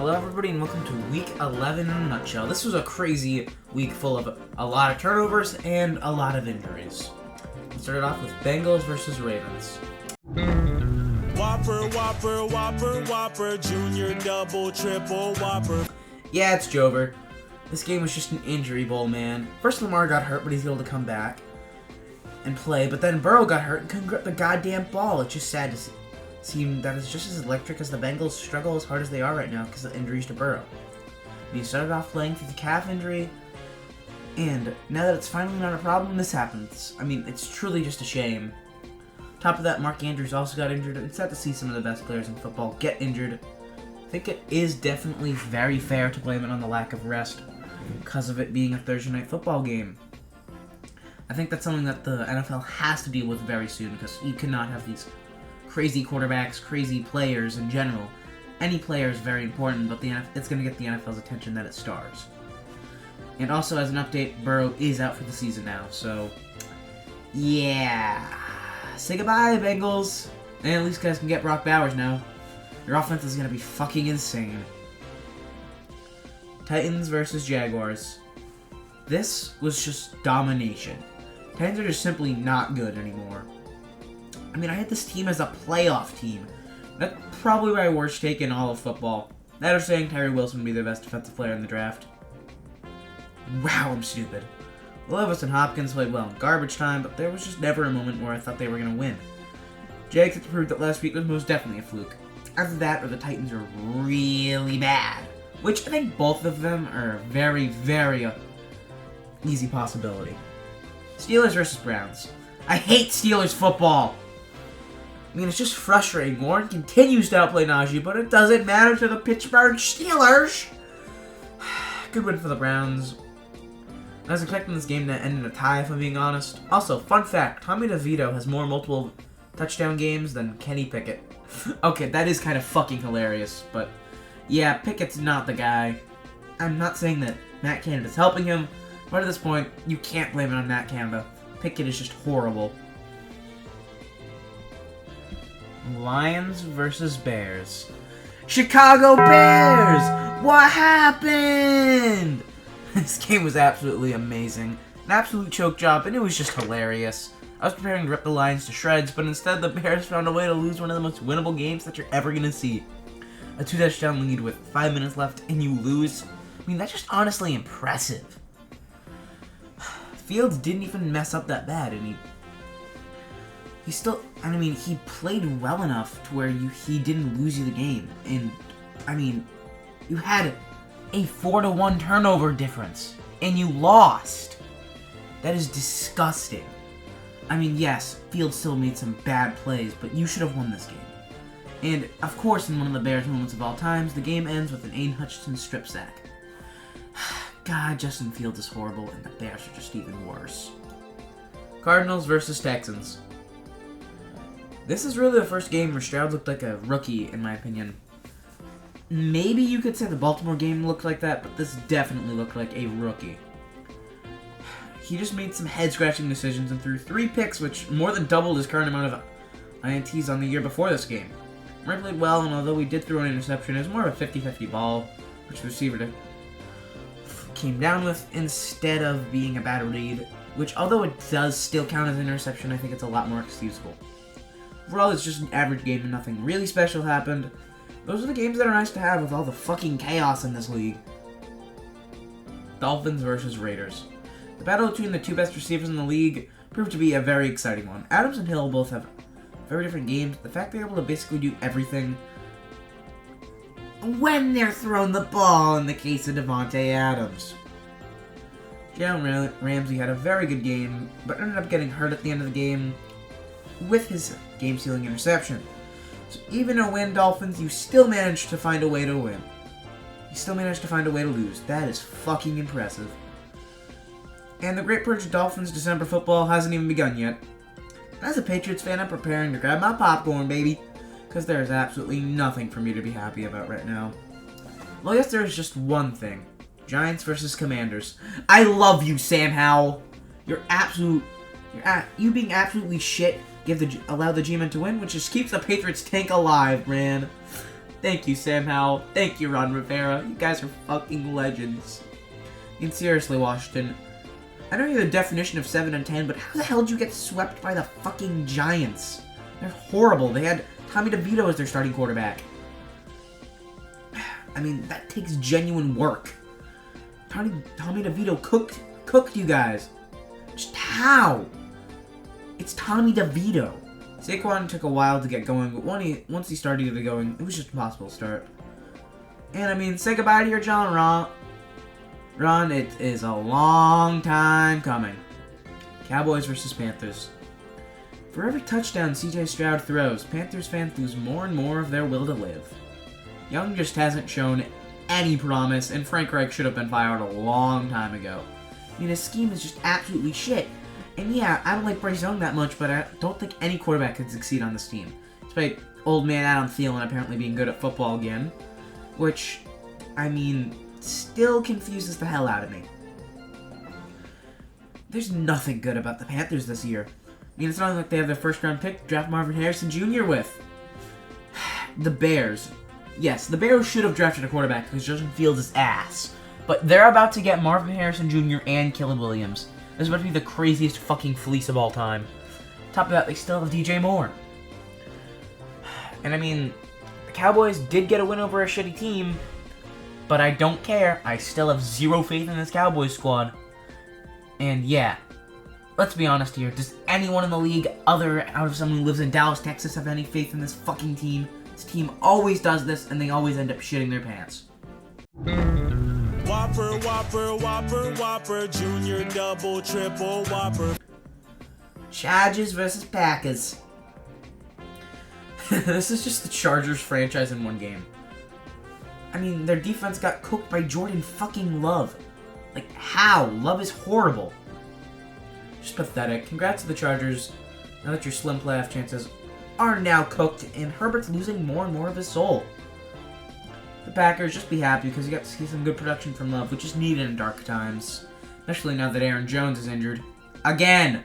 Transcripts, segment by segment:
Hello everybody and welcome to week 11 in a nutshell. This was a crazy week full of a lot of turnovers and a lot of injuries. We started off with Bengals versus Ravens. Whopper, Whopper, Whopper, Whopper, Junior, Double, Triple, Whopper. Yeah, it's Jover. This game was just an injury bowl, man. First Lamar got hurt, but he's able to come back and play. But then Burrow got hurt and couldn't grip the goddamn ball. It's just sad to see. That is just as electric as the Bengals struggle as hard as they are right now because of injuries to Burrow. He started off playing through the calf injury, and now that it's finally not a problem, this happens. I mean, it's truly just a shame. Top of that, Mark Andrews also got injured. It's sad to see some of the best players in football get injured. I think it is definitely very fair to blame it on the lack of rest because of it being a Thursday night football game. I think that's something that the NFL has to deal with very soon because you cannot have these crazy quarterbacks, crazy players in general. Any player is very important, but it's going to get the NFL's attention that it stars. And also, as an update, Burrow is out for the season now, so yeah. Say goodbye, Bengals. And at least you guys can get Brock Bowers now. Your offense is going to be fucking insane. Titans versus Jaguars. This was just domination. Titans are just simply not good anymore. I mean, I had this team as a playoff team. That's probably my worst take in all of football. That or saying Tyree Wilson would be the best defensive player in the draft. Wow, I'm stupid. Levis and Hopkins played well in garbage time, but there was just never a moment where I thought they were going to win. Jags had to prove that last week was most definitely a fluke. After that, the Titans are really bad. Which I think both of them are a very, very easy possibility. Steelers versus Browns. I hate Steelers football. I mean, it's just frustrating. Warren continues to outplay Najee, but it doesn't matter to the Pittsburgh Steelers. Good win for the Browns. I was expecting this game to end in a tie, if I'm being honest. Also, fun fact, Tommy DeVito has more multiple touchdown games than Kenny Pickett. Okay, that is kind of fucking hilarious, but yeah, Pickett's not the guy. I'm not saying that Matt Canada's helping him, but at this point, you can't blame it on Matt Canada. Pickett is just horrible. Lions versus Bears. Chicago Bears! What happened? This game was absolutely amazing. An absolute choke job, and it was just hilarious. I was preparing to rip the Lions to shreds, but instead the Bears found a way to lose one of the most winnable games that you're ever going to see. A 2-touchdown lead with 5 minutes left, and you lose? I mean, that's just honestly impressive. Fields didn't even mess up that bad, and he still, I mean, he played well enough to where he didn't lose you the game. And, I mean, you had a 4-1 turnover difference, and you lost. That is disgusting. I mean, yes, Fields still made some bad plays, but you should have won this game. And, of course, in one of the Bears' moments of all times, the game ends with an Aiden Hutchinson strip sack. God, Justin Fields is horrible, and the Bears are just even worse. Cardinals versus Texans. This is really the first game where Stroud looked like a rookie, in my opinion. Maybe you could say the Baltimore game looked like that, but this definitely looked like a rookie. He just made some head-scratching decisions and threw 3 picks, which more than doubled his current amount of INTs on the year before this game. Murray played well, and although he did throw an interception, it was more of a 50-50 ball, which the receiver came down with instead of being a bad read, which although it does still count as an interception, I think it's a lot more excusable. Overall, it's just an average game and nothing really special happened. Those are the games that are nice to have with all the fucking chaos in this league. Dolphins versus Raiders. The battle between the two best receivers in the league proved to be a very exciting one. Adams and Hill both have very different games. The fact they're able to basically do everything when they're throwing the ball in the case of Devontae Adams. Jalen Ramsey had a very good game, but ended up getting hurt at the end of the game with his game-sealing interception. So even a win, Dolphins, you still managed to find a way to win. You still managed to find a way to lose. That is fucking impressive. And the Great Purge of Dolphins December football hasn't even begun yet. As a Patriots fan, I'm preparing to grab my popcorn, baby, because there is absolutely nothing for me to be happy about right now. Well, yes, there is just one thing. Giants versus Commanders. I love you, Sam Howell. You being absolutely shit allow the G-Men to win, which just keeps the Patriots tank alive, man. Thank you, Sam Howell. Thank you, Ron Rivera. You guys are fucking legends. I mean, seriously, Washington. I know you're the definition of 7-10, but how the hell did you get swept by the fucking Giants? They're horrible. They had Tommy DeVito as their starting quarterback. I mean, that takes genuine work. Tommy DeVito cooked you guys. Just how? It's Tommy DeVito. Saquon took a while to get going, but once he started to get going, it was just impossible to start. And I mean, say goodbye to your John Ron, it is a long time coming. Cowboys versus Panthers. For every touchdown CJ Stroud throws, Panthers fans lose more and more of their will to live. Young just hasn't shown any promise, and Frank Reich should have been fired a long time ago. I mean, his scheme is just absolutely shit. And yeah, I don't like Bryce Young that much, but I don't think any quarterback could succeed on this team. Despite old man Adam Thielen apparently being good at football again. Which, I mean, still confuses the hell out of me. There's nothing good about the Panthers this year. I mean, it's not like they have their first round pick to draft Marvin Harrison Jr. with. The Bears. Yes, the Bears should have drafted a quarterback because Justin Fields is ass. But they're about to get Marvin Harrison Jr. and Caleb Williams. This is about to be the craziest fucking fleece of all time. Top of that, they still have DJ Moore. And I mean, the Cowboys did get a win over a shitty team, but I don't care. I still have zero faith in this Cowboys squad. And yeah, let's be honest here. Does anyone in the league, out of someone who lives in Dallas, Texas, have any faith in this fucking team? This team always does this, and they always end up shitting their pants. Whopper, Whopper, Whopper, Whopper, Junior, Double, Triple, Whopper. Chargers versus Packers. This is just the Chargers franchise in one game. I mean, their defense got cooked by Jordan fucking Love. Like, how? Love is horrible. Just pathetic. Congrats to the Chargers. Now that your slim playoff chances are now cooked, and Herbert's losing more and more of his soul. The Packers, just be happy because you got to see some good production from Love, which is needed in dark times. Especially now that Aaron Jones is injured. Again!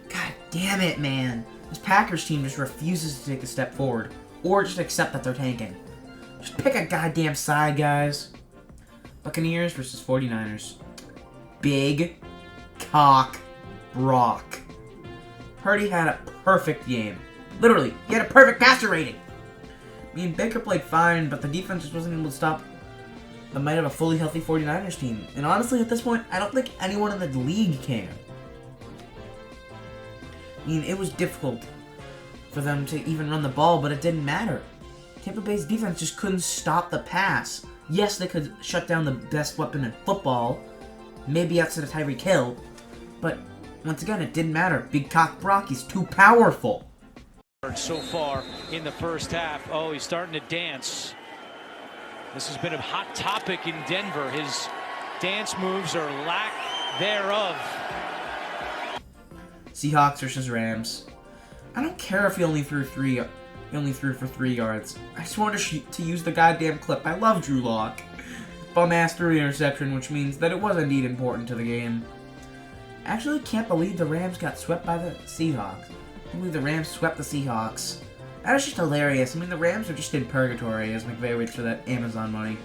God damn it, man. This Packers team just refuses to take a step forward. Or just accept that they're tanking. Just pick a goddamn side, guys. Buccaneers versus 49ers. Big cock Brock. Purdy had a perfect game. Literally, he had a perfect passer rating. I mean, Baker played fine, but the defense just wasn't able to stop the might of a fully healthy 49ers team. And honestly, at this point, I don't think anyone in the league can. I mean, it was difficult for them to even run the ball, but it didn't matter. Tampa Bay's defense just couldn't stop the pass. Yes, they could shut down the best weapon in football, maybe outside of Tyreek Hill, but once again, it didn't matter. Big cock Brock is too powerful. So far in the first half. Oh, he's starting to dance. This has been a hot topic in Denver. His dance moves or lack thereof. Seahawks versus Rams. I don't care if he only threw for 3 yards. I just wanted to use the goddamn clip. I love Drew Lock. Bum-ass threw interception, which means that it was indeed important to the game. I actually can't believe the Rams got swept by the Seahawks. I can't believe the Rams swept the Seahawks. That was just hilarious. I mean, the Rams are just in purgatory as McVay waits for that Amazon money.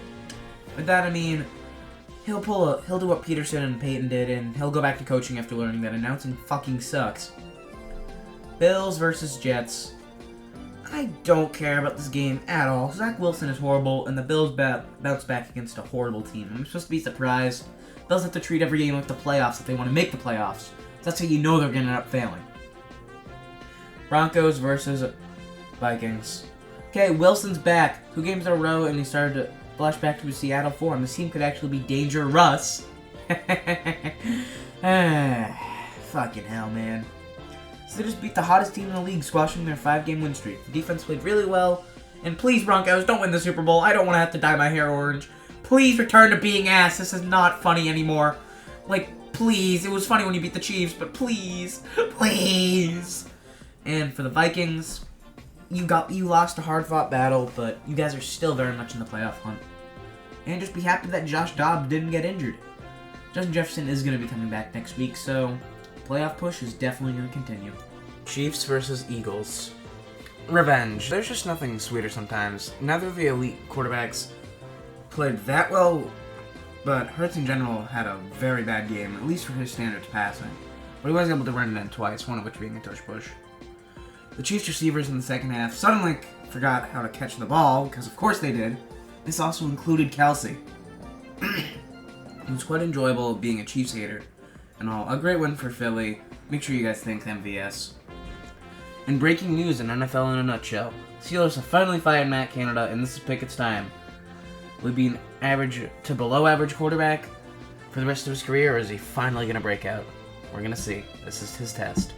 With that, I mean, he'll do what Peterson and Peyton did, and he'll go back to coaching after learning that announcing fucking sucks. Bills versus Jets. I don't care about this game at all. Zach Wilson is horrible, and the Bills bounce back against a horrible team. I'm supposed to be surprised. Bills have to treat every game like the playoffs if they want to make the playoffs. That's how you know they're going to end up failing. Broncos versus Vikings. Okay, Wilson's back. 2 games in a row, and he started to flash back to his Seattle form. This team could actually be dangerous. Fucking hell, man. So they just beat the hottest team in the league, squashing their 5-game win streak. The defense played really well. And please, Broncos, don't win the Super Bowl. I don't want to have to dye my hair orange. Please return to being ass. This is not funny anymore. Like, please. It was funny when you beat the Chiefs, but please. Please. And for the Vikings, you lost a hard-fought battle, but you guys are still very much in the playoff hunt. And just be happy that Josh Dobbs didn't get injured. Justin Jefferson is going to be coming back next week, so playoff push is definitely going to continue. Chiefs versus Eagles. revenge. There's just nothing sweeter sometimes. Neither of the elite quarterbacks played that well, but Hurts in general had a very bad game, at least for his standards passing. But he was able to run it in twice, one of which being a tush push. The Chiefs receivers in the second half suddenly forgot how to catch the ball, because of course they did. This also included Kelsey. It was quite enjoyable being a Chiefs hater and all. A great win for Philly. Make sure you guys thank MVS. And breaking news in NFL in a nutshell. Steelers have finally fired Matt Canada, and this is Pickett's time. Will he be an average to below average quarterback for the rest of his career, or is he finally going to break out? We're going to see. This is his test.